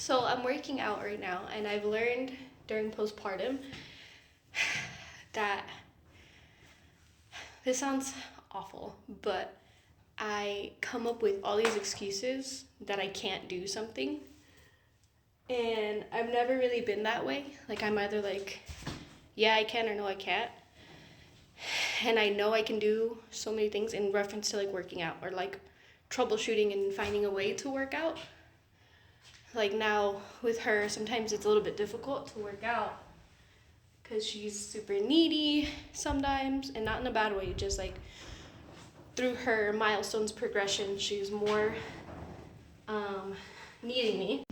So I'm working out right now, and I've learned during postpartum that this sounds awful, but I come up with all these excuses that I can't do something. And I've never really been that way. Like, I'm either like, yeah, I can, or no, I can't. And I know I can do so many things in reference to like working out or like troubleshooting and finding a way to work out. Like now with her, sometimes it's a little bit difficult to work out because she's super needy sometimes, and not in a bad way, just like through her milestones progression, she's more needing me.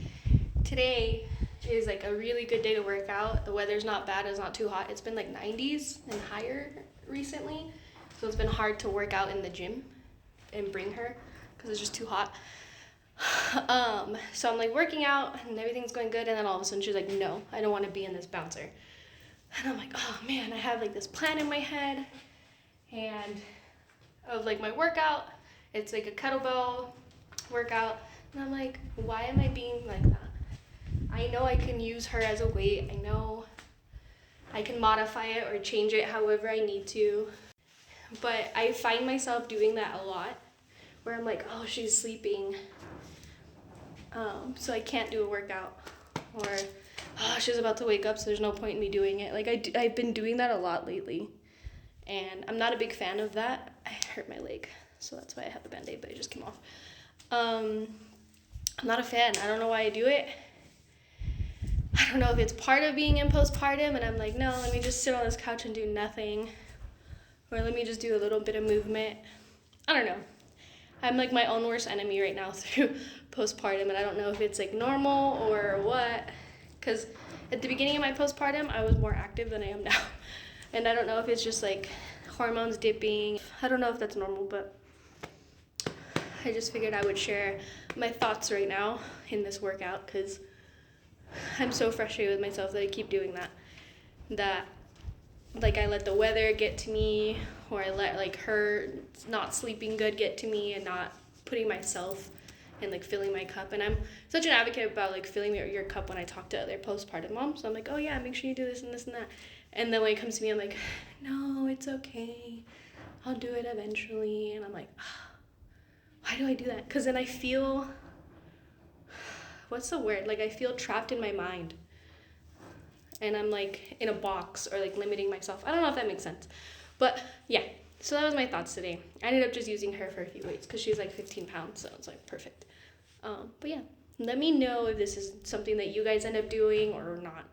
Today is like a really good day to work out. The weather's not bad, it's not too hot. It's been like 90s and higher recently, so it's been hard to work out in the gym and bring her because it's just too hot. So I'm like working out and everything's going good, and then all of a sudden she's like, no, I don't want to be in this bouncer. And I'm like, oh man, I have like this plan in my head and of like my workout. It's like a kettlebell workout, and I'm like, why am I being like that? I know I can use her as a weight. I know I can modify it or change it however I need to, but I find myself doing that a lot where I'm like, oh, she's sleeping, so I can't do a workout, or oh, she's about to wake up, so there's no point in me doing it. Like I've been doing that a lot lately, and I'm not a big fan of that. I hurt my leg, so that's why I have a Band-Aid, but it just came off. I'm not a fan. I don't know why I do it. I don't know if it's part of being in postpartum, and I'm like, no, let me just sit on this couch and do nothing, or let me just do a little bit of movement. I don't know. I'm like my own worst enemy right now through postpartum, and I don't know if it's like normal or what, because at the beginning of my postpartum, I was more active than I am now, and I don't know if it's just like hormones dipping. I don't know if that's normal, but I just figured I would share my thoughts right now in this workout, because I'm so frustrated with myself that I keep doing that like I let the weather get to me, or I let like her not sleeping good get to me, and not putting myself and like filling my cup. And I'm such an advocate about like filling your cup when I talk to other postpartum moms. So I'm like, oh yeah, make sure you do this and this and that. And then when it comes to me, I'm like, no, it's okay, I'll do it eventually. And I'm like, why do I do that? Because then I feel, what's the word? Like I feel trapped in my mind. And I'm like in a box, or like limiting myself. I don't know if that makes sense. But yeah, so that was my thoughts today. I ended up just using her for a few weights because she's like 15 pounds, so it's like perfect. But yeah, let me know if this is something that you guys end up doing or not,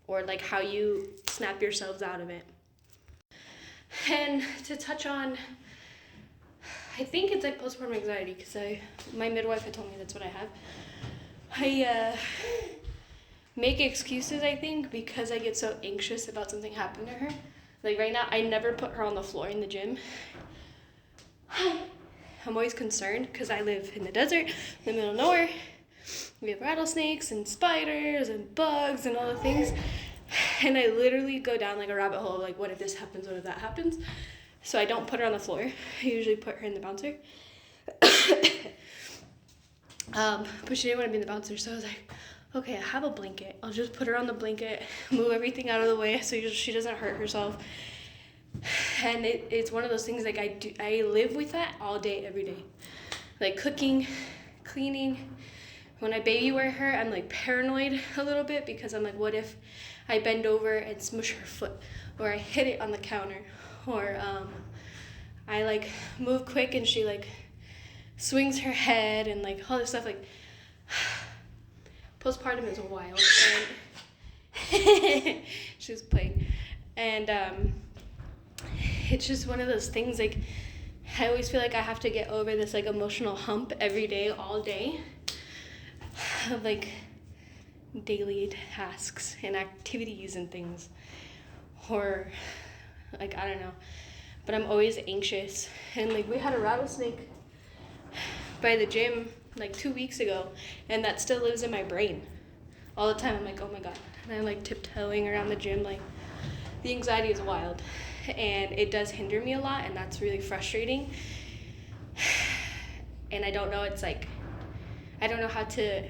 or like how you snap yourselves out of it. And to touch on, I think it's like postpartum anxiety, because my midwife had told me that's what I have. I make excuses, I think, because I get so anxious about something happening to her. Like right now, I never put her on the floor in the gym. I'm always concerned because I live in the desert, in the middle of nowhere. We have rattlesnakes and spiders and bugs and all the things. And I literally go down like a rabbit hole of like, what if this happens, what if that happens? So I don't put her on the floor. I usually put her in the bouncer. But she didn't want to be in the bouncer, so I was like, okay, I have a blanket. I'll just put her on the blanket, move everything out of the way so she doesn't hurt herself. And it's one of those things, like I live with that all day, every day. Like cooking, cleaning. When I baby wear her, I'm like paranoid a little bit, because I'm like, what if I bend over and smush her foot, or I hit it on the counter, or I like move quick and she like swings her head, and like all this stuff. Like postpartum is wild, and she was playing, and it's just one of those things, like I always feel like I have to get over this like emotional hump every day, all day, of like daily tasks and activities and things, or like I don't know, but I'm always anxious. And like we had a rattlesnake by the gym like 2 weeks ago, and that still lives in my brain all the time. I'm like, oh my god, and I'm like tiptoeing around the gym. Like the anxiety is wild, and it does hinder me a lot, and that's really frustrating. And I don't know, it's like I don't know how to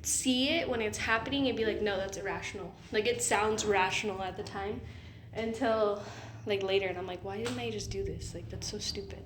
see it when it's happening and be like, no, that's irrational. Like, it sounds rational at the time until like later, and I'm like, why didn't I just do this? Like, that's so stupid.